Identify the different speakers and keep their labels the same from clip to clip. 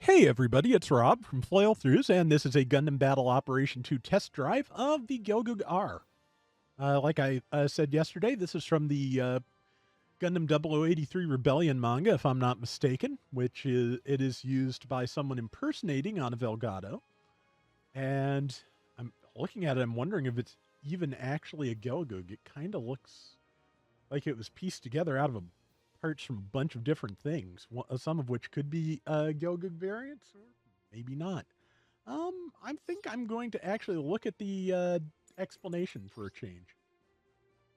Speaker 1: Hey everybody, it's Rob from Flailthroughs, and this is a Gundam Battle Operation 2 test drive of the Gelgoog R. Like I said yesterday, this is from the Gundam 0083 Rebellion manga, if I'm not mistaken, which it is used by someone impersonating Ana Delgado. And I'm looking at it, I'm wondering if it's even actually a Gelgoog. It kind of looks like it was pieced together out of parts from a bunch of different things, some of which could be Gelgoog variants, or maybe not. I think I'm going to actually look at the explanation for a change.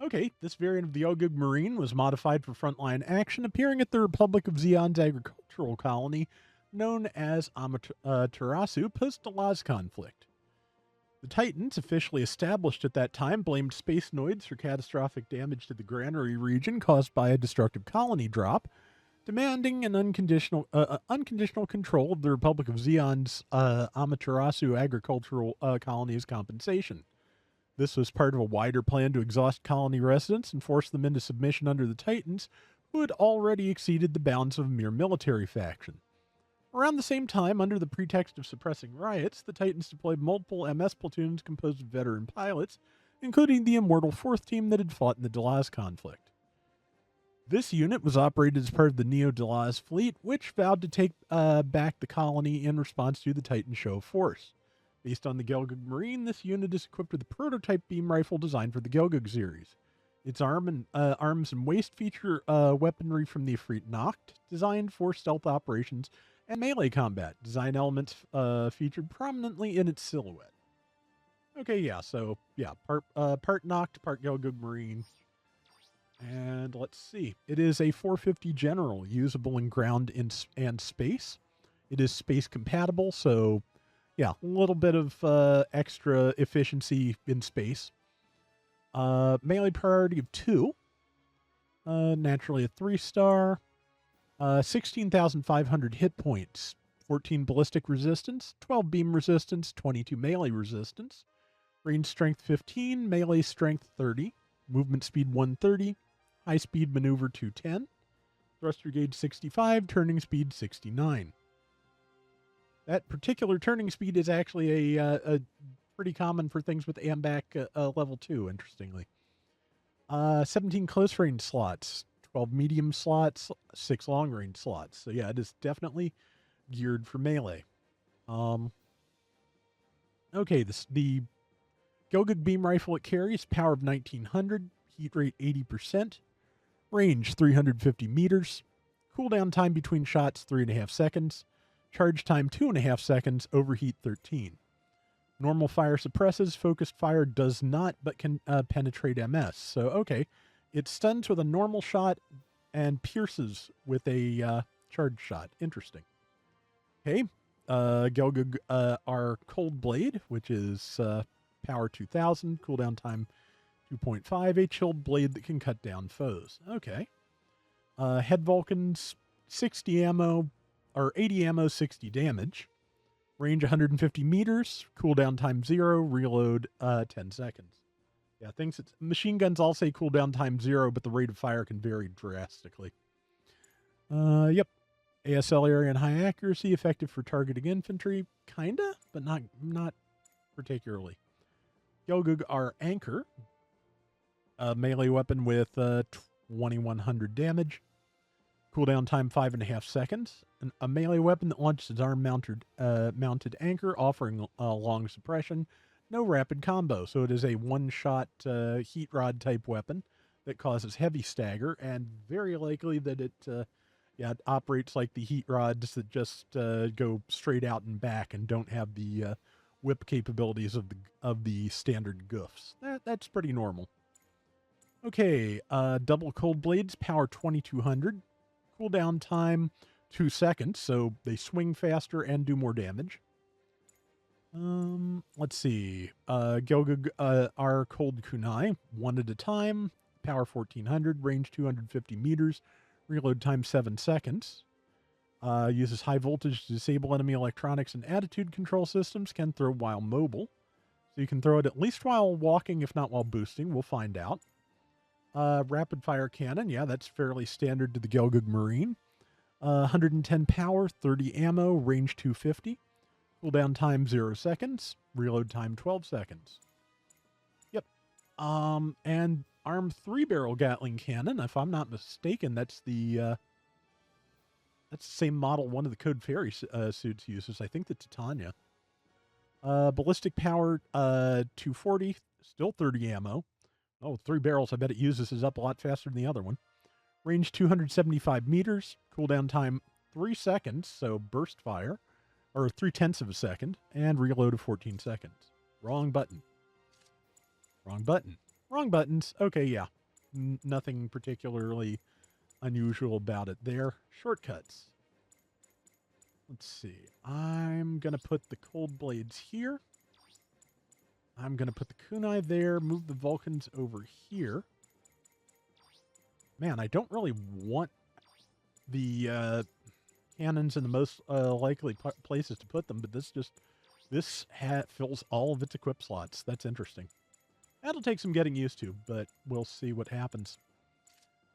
Speaker 1: Okay, this variant of the Gelgoog Marine was modified for frontline action, appearing at the Republic of Zeon's agricultural colony known as Amaterasu post the Laz conflict. The Titans, officially established at that time, blamed Space Noids for catastrophic damage to the granary region caused by a destructive colony drop, demanding an unconditional control of the Republic of Zeon's Amaterasu agricultural colony as compensation. This was part of a wider plan to exhaust colony residents and force them into submission under the Titans, who had already exceeded the bounds of a mere military faction. Around the same time, under the pretext of suppressing riots, the Titans deployed multiple MS platoons composed of veteran pilots, including the immortal 4th team that had fought in the Delaz conflict. This unit was operated as part of the Neo-Delaz fleet, which vowed to take back the colony in response to the Titan show of force. Based on the Gelgoog Marine, this unit is equipped with a prototype beam rifle designed for the Gelgoog series. Its arms and waist feature weaponry from the Efreet Nacht, designed for stealth operations and melee combat. Design elements featured prominently in its silhouette. Okay, yeah, so, yeah, part Nacht, part Gelgoog Marine. And let's see. It is a 450 General, usable in ground and space. It is space compatible, so, yeah, a little bit of extra efficiency in space. Melee priority of 2. Naturally a 3-star. 16,500 hit points, 14 ballistic resistance, 12 beam resistance, 22 melee resistance, range strength 15, melee strength 30, movement speed 130, high speed maneuver 210, thruster gauge 65, turning speed 69. That particular turning speed is actually a pretty common for things with AMBAC level 2, interestingly. 17 close range slots, 12 medium slots, 6 long range slots. So yeah, it is definitely geared for melee. Okay, the Gelgoog beam rifle it carries, power of 1900, heat rate 80%, range 350 meters, cooldown time between shots 3.5 seconds, charge time 2.5 seconds, overheat 13. Normal fire suppresses, focused fire does not, but can penetrate MS. So, okay, it stuns with a normal shot and pierces with a charge shot. Interesting. Okay, Gelgoog our Cold Blade, which is power 2000, cooldown time 2.5, a chilled blade that can cut down foes. Okay. Head Vulcans, 60 ammo, or 80 ammo, 60 damage. Range 150 meters, cooldown time 0, reload 10 seconds. Yeah, machine guns all say cooldown time 0, but the rate of fire can vary drastically. Yep. ASL area and high accuracy, effective for targeting infantry, kinda, but not particularly. Gelgoog our Anchor, a melee weapon with 2100 damage. Cooldown time 5.5 seconds. A melee weapon that launches its arm-mounted anchor, offering long suppression. No rapid combo, so it is a one-shot heat rod type weapon that causes heavy stagger, and very likely that it operates like the heat rods that just go straight out and back and don't have the whip capabilities of the standard goofs. That's pretty normal. Okay, double cold blades, power 2200, cooldown time 2 seconds, so they swing faster and do more damage. Let's see. Gelgoog our Cold Kunai, 1 at a time, power 1400, range 250 meters, reload time 7 seconds. Uses high voltage to disable enemy electronics and attitude control systems, can throw while mobile. So you can throw it at least while walking, if not while boosting. We'll find out. Rapid fire cannon, yeah, that's fairly standard to the Gelgoog Marine. 110 power, 30 ammo, range 250. Cooldown time 0 seconds. Reload time 12 seconds. Yep. And armed 3-barrel Gatling cannon. If I'm not mistaken, that's the same model one of the Code Fairy suits uses. I think the Titania. Ballistic power 240, still 30 ammo. Oh, 3 barrels. I bet it uses this up a lot faster than the other one. Range 275 meters. Cooldown time 3 seconds, so burst fire, or 0.3 of a second, and reload of 14 seconds. Wrong button. Wrong button. Wrong buttons. Okay, yeah. Nothing particularly unusual about it there. Shortcuts. Let's see. I'm going to put the cold blades here. I'm going to put the kunai there, move the Vulcans over here. Man, I don't really want the cannons in the most likely places to put them, but this fills all of its equip slots. That's interesting. That'll take some getting used to, but we'll see what happens.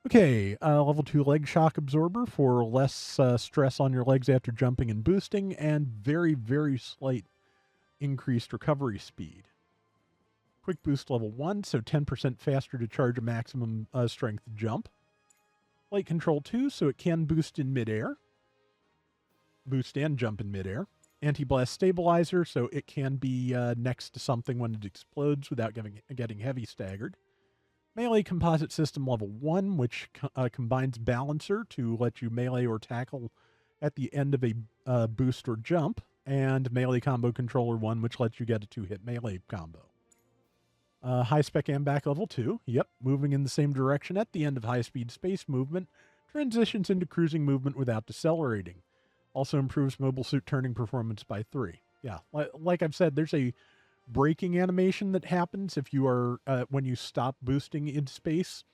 Speaker 1: Okay, level 2 leg shock absorber for less stress on your legs after jumping and boosting, and very, very slight increased recovery speed. Quick boost level 1, so 10% faster to charge a maximum strength jump. Light control 2, so it can boost in midair. Boost and jump in midair. Anti-blast stabilizer, so it can be next to something when it explodes without getting heavy staggered. Melee composite system level 1, which combines balancer to let you melee or tackle at the end of a boost or jump, and melee combo controller 1, which lets you get a 2-hit melee combo. High-spec AMBAC level 2, yep, moving in the same direction at the end of high-speed space movement, transitions into cruising movement without decelerating. Also improves mobile suit turning performance by 3. Yeah, like I've said, there's a braking animation that happens if you are when you stop boosting in space,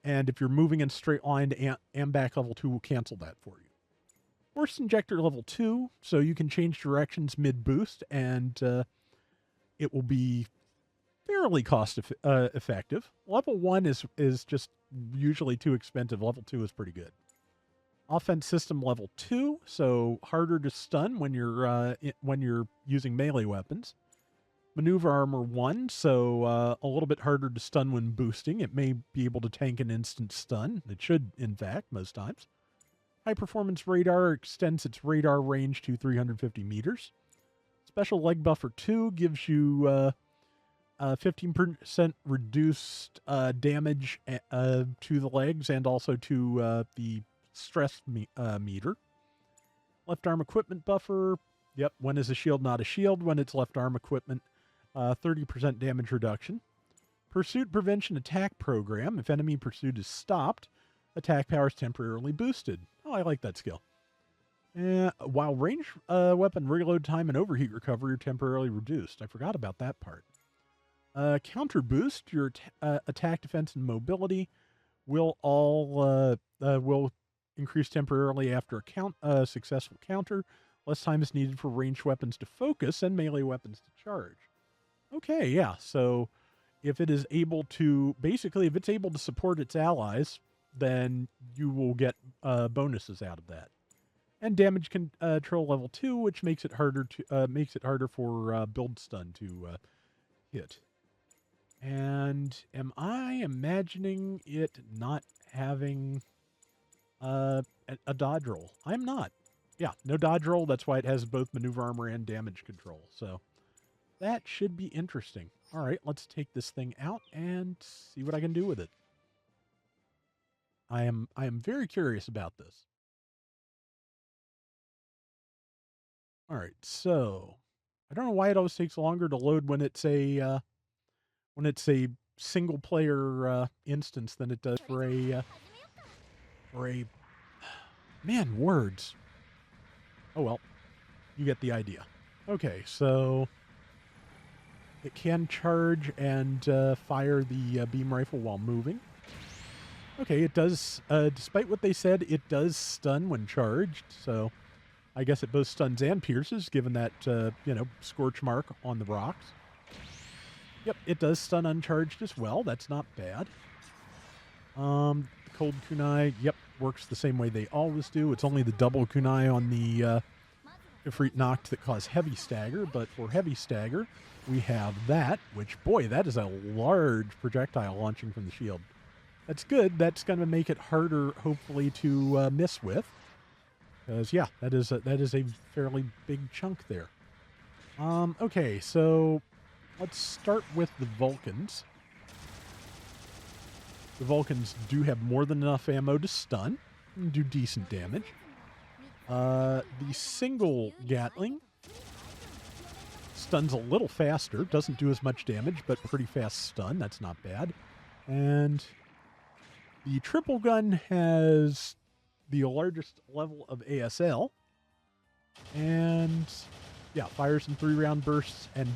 Speaker 1: and if you're moving in straight line, AMBAC level 2 will cancel that for you. Force injector level 2, so you can change directions mid-boost, and it will be fairly cost effective. Level 1 is just usually too expensive. Level 2 is pretty good. Offense system level 2, so harder to stun when you're using melee weapons. Maneuver armor 1, so a little bit harder to stun when boosting. It may be able to tank an instant stun. It should, in fact, most times. High performance radar extends its radar range to 350 meters. Special leg buffer 2 gives you 15% reduced damage to the legs and also to the stress meter. Left arm equipment buffer. Yep, when is a shield not a shield? When it's left arm equipment, 30% damage reduction. Pursuit prevention attack program. If enemy pursuit is stopped, attack power is temporarily boosted. Oh, I like that skill. While range weapon reload time and overheat recovery are temporarily reduced. I forgot about that part. Counter boost. Your attack, defense, and mobility will all will increase temporarily after a successful counter. Less time is needed for ranged weapons to focus and melee weapons to charge. Okay, yeah. So if it is able to, basically, if it's able to support its allies, then you will get bonuses out of that. And damage control level 2, which makes it harder for build stun to hit. And am I imagining it not having a dodge roll? I'm not. Yeah, no dodge roll. That's why it has both maneuver armor and damage control. So that should be interesting. All right, let's take this thing out and see what I can do with it. I am very curious about this. All right, so I don't know why it always takes longer to load when it's a single player instance than it does for a man, words. Oh well, you get the idea. Okay, so it can charge and fire the beam rifle while moving. Okay, it does, despite what they said, it does stun when charged, so I guess it both stuns and pierces, given that, scorch mark on the rocks. Yep, it does stun uncharged as well. That's not bad. Cold kunai, yep, works the same way they always do. It's only the double kunai on the Efreet Nacht that cause heavy stagger, but for heavy stagger, we have that, which, boy, that is a large projectile launching from the shield. That's good. That's going to make it harder, hopefully, to miss with. Because, yeah, that is a fairly big chunk there. Okay, so let's start with the Vulcans. The Vulcans do have more than enough ammo to stun and do decent damage. The single Gatling stuns a little faster, doesn't do as much damage, but pretty fast stun. That's not bad. And the triple gun has the largest level of ASL, and yeah, fires in 3-round bursts and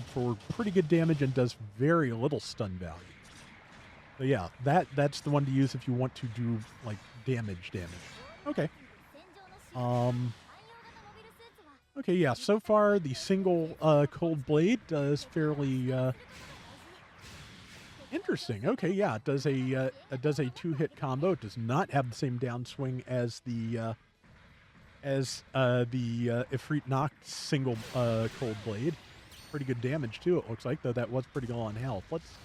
Speaker 1: for pretty good damage and does very little stun value. So yeah, that's the one to use if you want to do like damage. Okay. Okay, yeah, so far the single cold blade does fairly interesting. Okay, yeah, it does a 2-hit combo. It does not have the same downswing as the Efreet Nacht single cold blade. Pretty good damage too, it looks like, though that was pretty low on health. Let's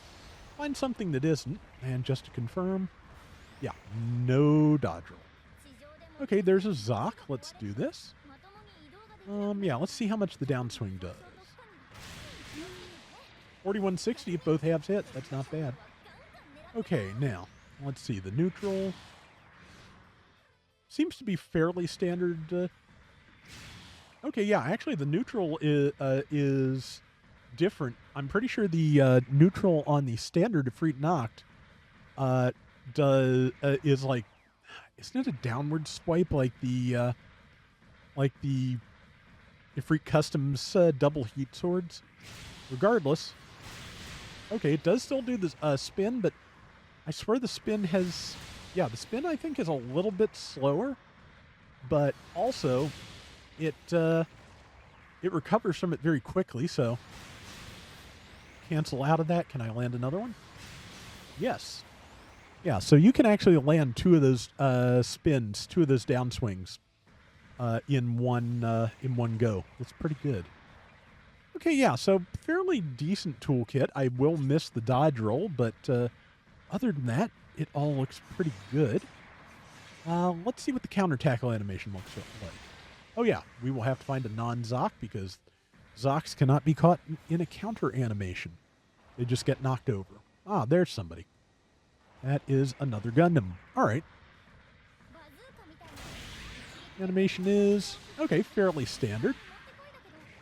Speaker 1: find something that isn't, and just to confirm, yeah, no dodge roll. Okay, there's a Zoc. Let's do this. Yeah, let's see how much the downswing does. 4160 if both halves hit. That's not bad. Okay, now, let's see. The neutral seems to be fairly standard. Okay, yeah, actually the neutral is different. I'm pretty sure the neutral on the standard Efreet Nacht is like, isn't it a downward swipe like the Efreet Customs double heat swords? Regardless, okay, it does still do the spin, but I swear the spin has, yeah, the spin I think is a little bit slower, but also it recovers from it very quickly, so cancel out of that. Can I land another one? Yes. Yeah, so you can actually land 2 of those spins, 2 of those downswings in one go. That's pretty good. Okay, yeah, so fairly decent toolkit. I will miss the dodge roll, but other than that, it all looks pretty good. Let's see what the counter tackle animation looks like. Oh yeah, we will have to find a non-Zoc because Zocs cannot be caught in a counter animation. They just get knocked over. Ah, there's somebody. That is another Gundam. All right. Animation is, okay, fairly standard.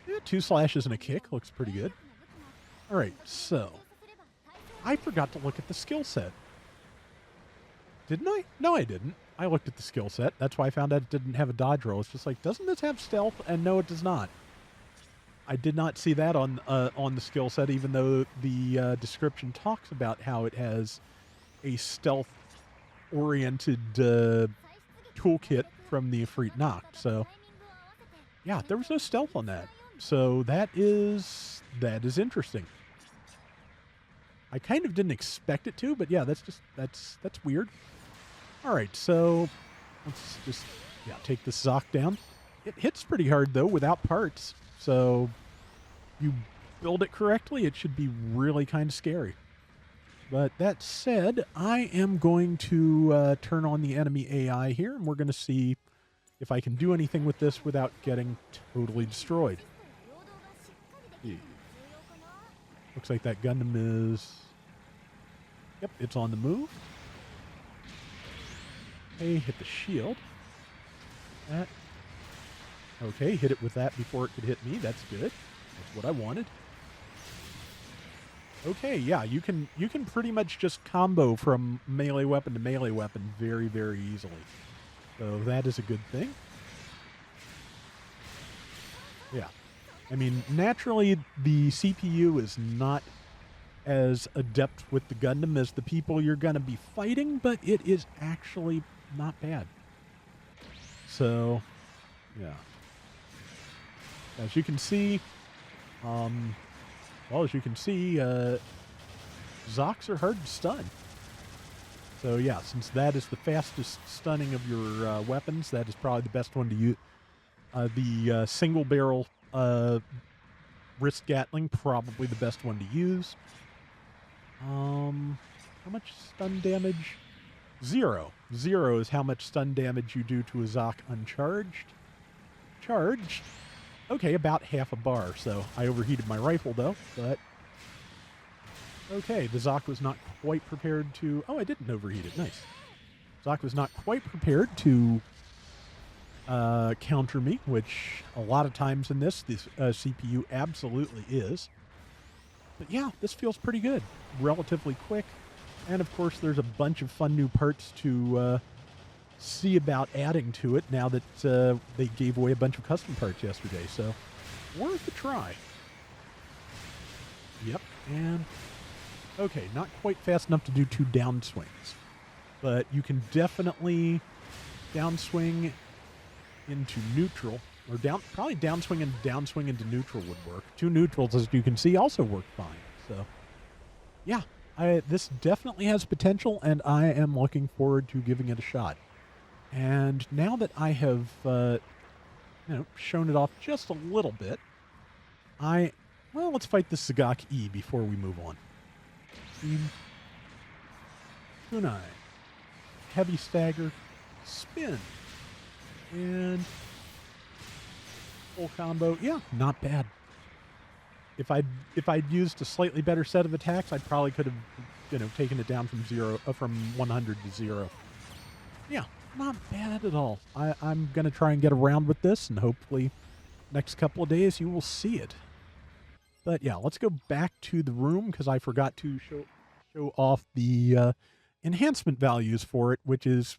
Speaker 1: Yeah, 2 slashes and a kick. Looks pretty good. All right, so I forgot to look at the skill set. Didn't I? No, I didn't. I looked at the skill set. That's why I found out it didn't have a dodge roll. It's just like, doesn't this have stealth? And no, it does not. I did not see that on the skill set, even though the description talks about how it has a stealth-oriented toolkit from the Efreet Nacht. So, yeah, there was no stealth on that. So that is interesting. I kind of didn't expect it to, but yeah, that's weird. All right, so let's just take this Zoc down. It hits pretty hard though without parts. So you build it correctly, it should be really kind of scary. But that said, I am going to turn on the enemy AI here, and we're going to see if I can do anything with this without getting totally destroyed. Looks like that Gundam is... Yep, it's on the move. Okay, hit the shield. That. Okay, hit it with that before it could hit me. That's good. That's what I wanted. Okay, yeah, you can pretty much just combo from melee weapon to melee weapon very, very easily. So that is a good thing. Yeah. I mean, naturally, the CPU is not as adept with the Gundam as the people you're going to be fighting, but it is actually not bad. So, yeah. As you can see, Zocs are hard to stun. So yeah, since that is the fastest stunning of your weapons, that is probably the best one to use. The single barrel wrist Gatling, probably the best one to use. How much stun damage? 0. 0 is how much stun damage you do to a Zoc uncharged. Charged? Okay, about half a bar, so I overheated my rifle though, but okay, the Zoc was not quite prepared to... Oh, I didn't overheat it. Nice. Zoc was not quite prepared to counter me, which a lot of times in this CPU absolutely is. But yeah, this feels pretty good. Relatively quick. And of course, there's a bunch of fun new parts to see about adding to it now that they gave away a bunch of custom parts yesterday. So, worth a try. Yep, and... Okay, not quite fast enough to do 2 downswings. But you can definitely downswing into neutral. Or probably downswing and downswing into neutral would work. 2 neutrals, as you can see, also work fine. So, yeah, this definitely has potential, and I am looking forward to giving it a shot. And now that I have, shown it off just a little bit, well, let's fight this Sagak E before we move on. Kunai. Heavy stagger. Spin. And full combo. Yeah, not bad. If I'd used a slightly better set of attacks, I probably could have, taken it down from 100 to 0. Yeah, not bad at all. I'm going to try and get around with this, and hopefully next couple of days you will see it. But yeah, let's go back to the room because I forgot to show off the enhancement values for it, which is,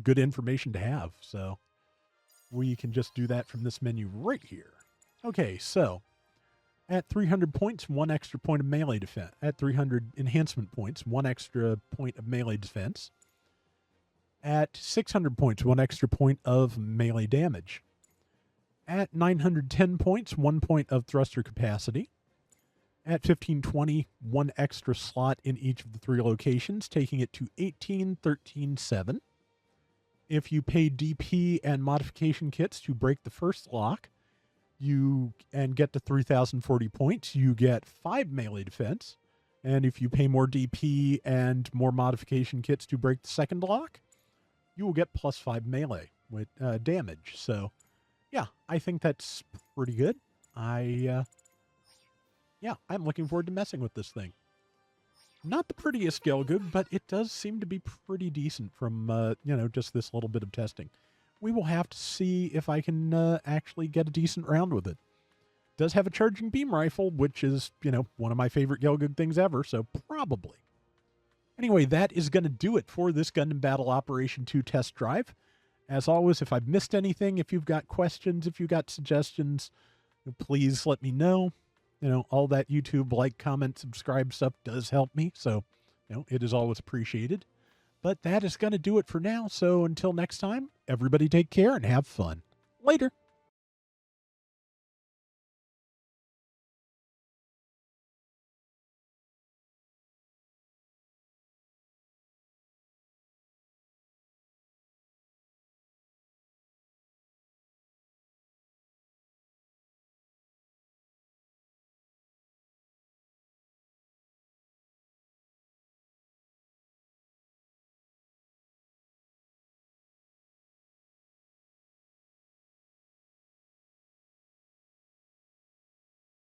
Speaker 1: good information to have. So we can just do that from this menu right here. Okay, so at 300 points, 1 extra point of melee defense. At 300 enhancement points, 1 extra point of melee defense. At 600 points, 1 extra point of melee damage. At 910 points, 1 point of thruster capacity. At 1520, 1 extra slot in each of the 3 locations, taking it to 18, 13, 7. If you pay DP and modification kits to break the first lock, and get to 3,040 points, you get 5 melee defense. And if you pay more DP and more modification kits to break the second lock, you will get plus 5 melee with damage. So, yeah, I think that's pretty good. I'm looking forward to messing with this thing. Not the prettiest Gelgoog, but it does seem to be pretty decent from, just this little bit of testing. We will have to see if I can actually get a decent round with it. Does have a charging beam rifle, which is, one of my favorite Gelgoog things ever, so probably. Anyway, that is going to do it for this Gundam Battle Operation 2 test drive. As always, if I've missed anything, if you've got questions, if you've got suggestions, please let me know. All that YouTube like, comment, subscribe stuff does help me. So, it is always appreciated. But that is going to do it for now. So until next time, everybody take care and have fun. Later.